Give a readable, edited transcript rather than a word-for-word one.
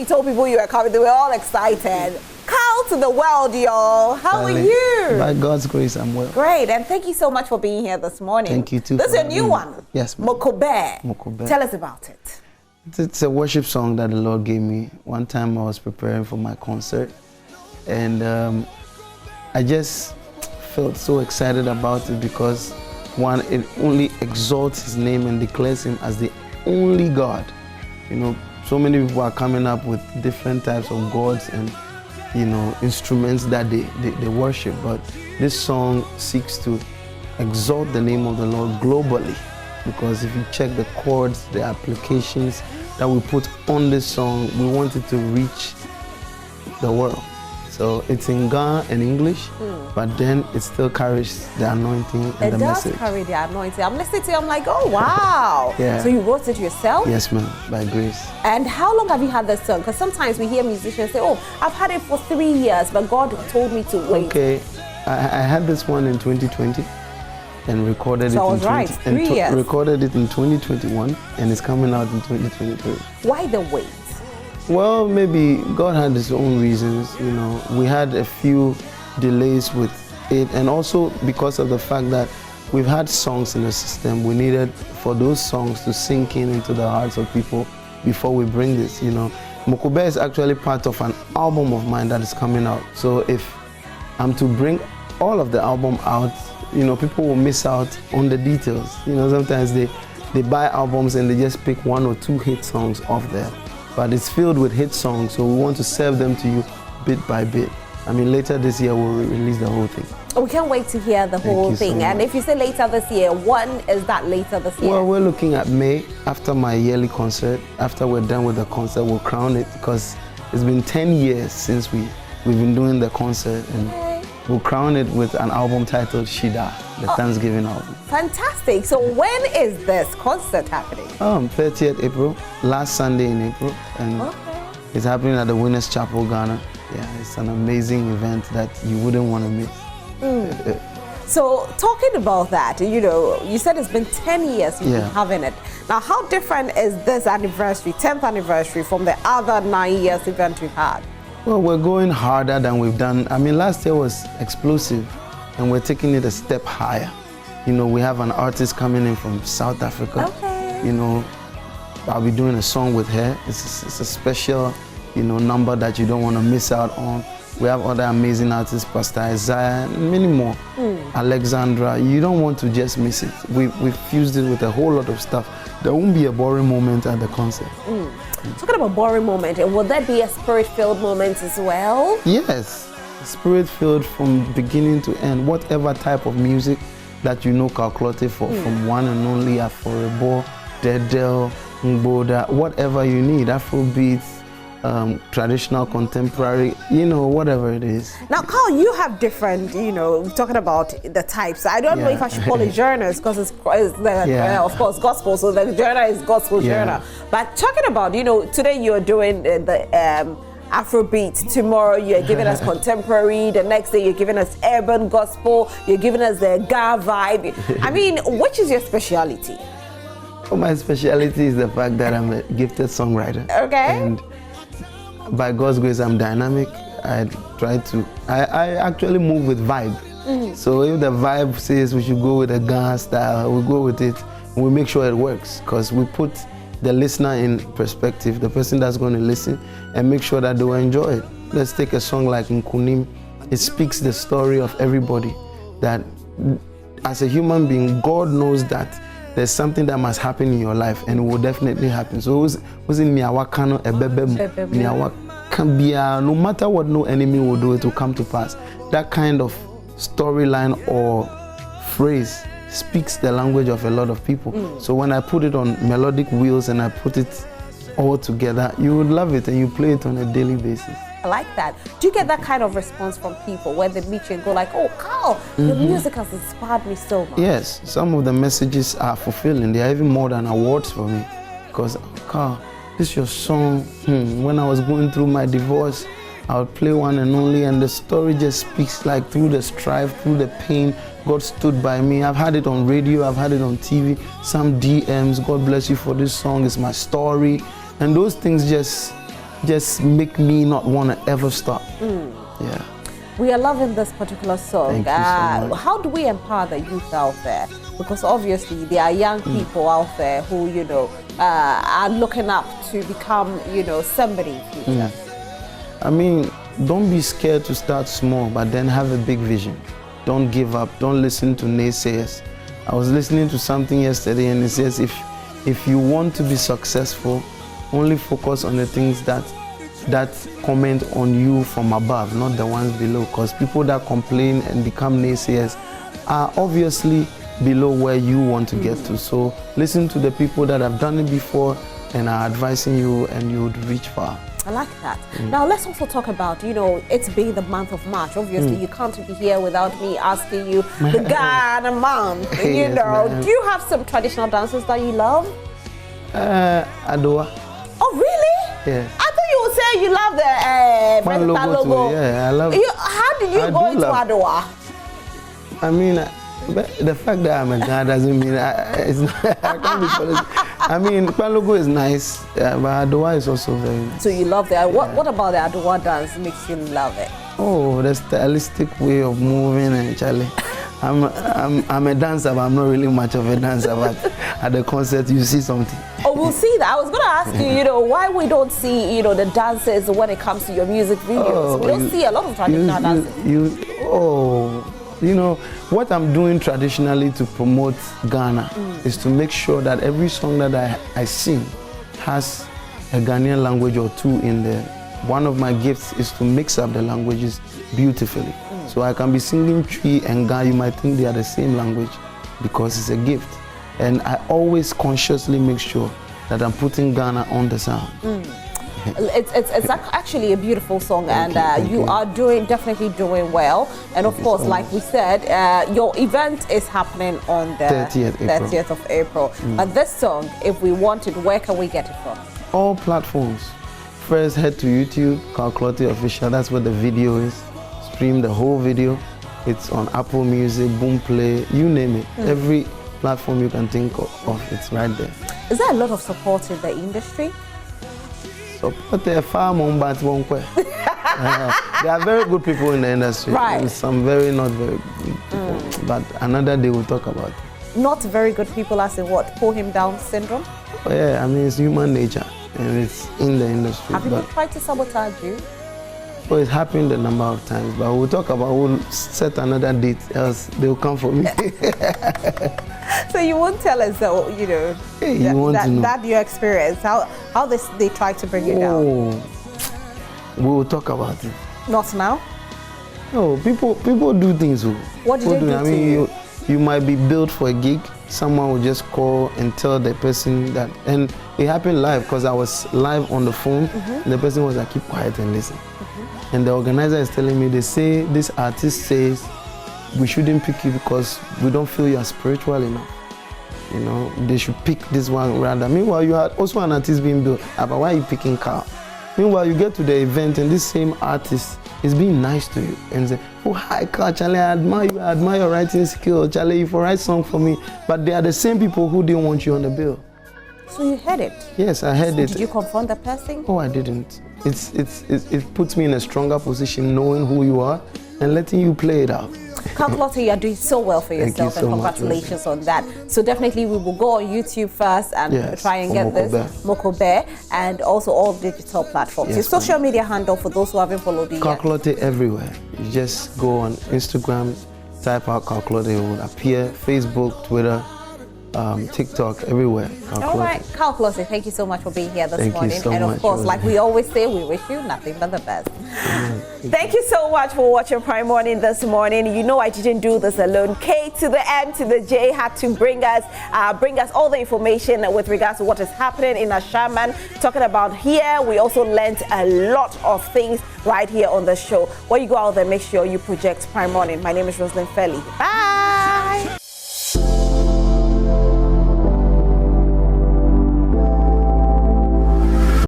you told people you were coming, they were all excited. Carl to the world, y'all. How are you? By God's grace, I'm well. Great, and thank you so much for being here this morning. Thank you too. This is a new one. Yes, MokoBɛ. MokoBɛ. Tell us about it. It's a worship song that the Lord gave me. One time I was preparing for my concert, and I just felt so excited about it because, one, it only exalts His name and declares Him as the only God. You know, so many people are coming up with different types of gods and, you know, instruments that they worship, but this song seeks to exalt the name of the Lord globally, because if you check the chords, the applications that we put on this song, we want it to reach the world. So it's in Ghana and English, but then it still carries the anointing and the message. It does carry the anointing. I'm listening to it, I'm like, oh wow. Yeah. So you wrote it yourself? Yes, ma'am, by grace. And how long have you had this song? Because sometimes we hear musicians say, oh, I've had it for 3 years, but God told me to wait. Okay, I had this one in 2020 and recorded so it in 3 years. Recorded it in 2021 and it's coming out in 2023. Why the wait? Well, maybe God had His own reasons. You know, we had a few delays with it, and also because of the fact that we've had songs in the system, we needed for those songs to sink into the hearts of people before we bring this. You know, MokoBɛ is actually part of an album of mine that is coming out. So if I'm to bring all of the album out, you know, people will miss out on the details. You know, sometimes they buy albums and they just pick 1 or 2 hit songs off there. But it's filled with hit songs, so we want to serve them to you bit by bit. I mean, later this year we'll release the whole thing. We can't wait to hear the whole thing. So and if you say later this year, when is that later this year? Well, we're looking at May, after my yearly concert. After we're done with the concert, we'll crown it, because it's been 10 years since we've been doing the concert. And we'll crown it with an album titled Shida, the Thanksgiving album. Fantastic. So when is this concert happening? 30th April, last Sunday in April. And it's happening at the Winners Chapel, Ghana. Yeah, it's an amazing event that you wouldn't want to miss. So talking about that, you know, you said it's been 10 years you've been having it. Now, how different is this anniversary, 10th anniversary, from the other 9 years event we've had? Well, we're going harder than we've done. I mean, last year was explosive, and we're taking it a step higher. You know, we have an artist coming in from South Africa. Okay. You know, I'll be doing a song with her. It's a special, you know, number that you don't want to miss out on. We have other amazing artists, Pastor Isaiah, and many more. Alexandra, you don't want to just miss it. We've fused it with a whole lot of stuff. There won't be a boring moment at the concert. Talking about boring moment, will there be a spirit-filled moment as well? Yes, spirit-filled from beginning to end. Whatever type of music that you know Clottey for, from one and only Afro-Rebo, Dedel, Mboda, whatever you need, Afrobeats, traditional, contemporary, you know, whatever it is. Now, Carl, you have different, you know, talking about the types. I don't know if I should call it genres, because it's of course, gospel, so the genre is gospel genre. But talking about, you know, today you're doing the Afrobeat, tomorrow you're giving us contemporary, the next day you're giving us urban gospel, you're giving us the Ga vibe. I mean, which is your speciality? Well, my speciality is the fact that I'm a gifted songwriter. Okay. And by God's grace, I'm dynamic. I actually move with vibe. So if the vibe says we should go with a Ghana style, we go with it. And we make sure it works, because we put the listener in perspective, the person that's going to listen, and make sure that they will enjoy it. Let's take a song like Nkunim. It speaks the story of everybody, that as a human being, God knows that there's something that must happen in your life, and it will definitely happen. So no matter what no enemy will do, it will come to pass. That kind of storyline or phrase speaks the language of a lot of people. So when I put it on melodic wheels and I put it all together, you would love it, and you play it on a daily basis. I like that. Do you get that kind of response from people when they meet you and go like, oh, Carl, your music has inspired me so much? Yes, some of the messages are fulfilling. They are even more than awards for me. Because, Carl, this is your song. When I was going through my divorce, I would play One and Only, and the story just speaks like through the strife, through the pain, God stood by me. I've had it on radio, I've had it on TV, some DMs, God bless you for this song, it's my story. And those things just just make me not want to ever stop. Yeah. We are loving this particular song. Thank you so much. How do we empower the youth out there? Because obviously there are young people out there who, you know, are looking up to become, you know, somebody in the future. I mean, don't be scared to start small, but then have a big vision. Don't give up. Don't listen to naysayers. I was listening to something yesterday and it says if you want to be successful, only focus on the things that comment on you from above, not the ones below. Because people that complain and become naysayers are obviously below where you want to get to. So listen to the people that have done it before and are advising you, and you would reach far. I like that. Now let's also talk about, you know, it's being the month of March. Obviously, you can't be here without me asking you the Ghana month. You Yes, know, ma'am. do you have some traditional dances that you love? Adoa. Oh, really? Yeah. I thought you would say you love the President logo. Yeah, I love it. How did you go into Adoa? I mean, the fact that I'm a guy doesn't mean it's not, I can't be politic. I mean, Logo is nice, but Adoa is also very nice. So you love that. What about the Adoa dance makes you love it? Oh, the stylistic way of moving, and Charlie. I'm a dancer, but I'm not really much of a dancer. But at the concert, you see something. Oh, we'll see that. I was going to ask you, you know, why we don't see, you know, the dances when it comes to your music videos. We don't see a lot of traditional dances. You know, what I'm doing traditionally to promote Ghana is to make sure that every song that I sing has a Ghanaian language or two in there. One of my gifts is to mix up the languages beautifully. So I can be singing Twi and Ga, you might think they are the same language because it's a gift. And I always consciously make sure that I'm putting Ghana on the sound. It's actually a beautiful song, Thank you are definitely doing well. And of course, like we said, your event is happening on the 30th of April. But this song, if we want it, where can we get it from? All platforms. First, head to YouTube, Clottey Official. That's where the video is. Stream the whole video. It's on Apple Music, Boomplay, you name it. Every platform you can think of, it's right there. Is there a lot of support in the industry? Support the farm on Batwon. There are very good people in the industry. Right. And some not very good people. But another day we'll talk about it. Not very good people, as in what? Pull him down syndrome? Oh, yeah, I mean, it's human nature and it's in the industry. Have people tried to sabotage you? Well, it's happened a number of times, but we'll set another date, else they'll come for me. So you won't tell us, you know, that your experience, how they try to bring you down? We'll talk about it. Not now? No, people do things. What did they do I mean, you might be billed for a gig, someone will just call and tell the person that, and it happened live because I was live on the phone, and the person was like, keep quiet and listen. And the organizer is telling me, they say, this artist says, we shouldn't pick you because we don't feel you are spiritual enough. You know, they should pick this one rather. Meanwhile, you are also an artist being built. But why are you picking Carl? Meanwhile, you get to the event and this same artist is being nice to you and say, oh, hi, Carl, Charlie, I admire you. I admire your writing skill. Charlie, you for write song for me. But they are the same people who didn't want you on the bill. So you heard it? Yes, I heard it. Did you confront the person? Oh, I didn't. It puts me in a stronger position knowing who you are and letting you play it out. Clottey, you are doing so well for yourself, and congratulations on that. So definitely we will go on YouTube first and try and get this MokoBɛ, and also all digital platforms. Your social media handle for those who haven't followed you yet? Clottey everywhere. You just go on Instagram, type out Clottey, it will appear. Facebook, Twitter, TikTok, everywhere. All right, Clottey, thank you so much for being here this morning. You so and of much, course, like we always say, we wish you nothing but the best. Thank you so much for watching Prime Morning this morning. You know I didn't do this alone. K to the M to the J had to bring us all the information with regards to what is happening in Ashaman. Talking about here, we also learned a lot of things right here on the show. When you go out there, make sure you project Prime Morning. My name is Roslyn Felly. Bye.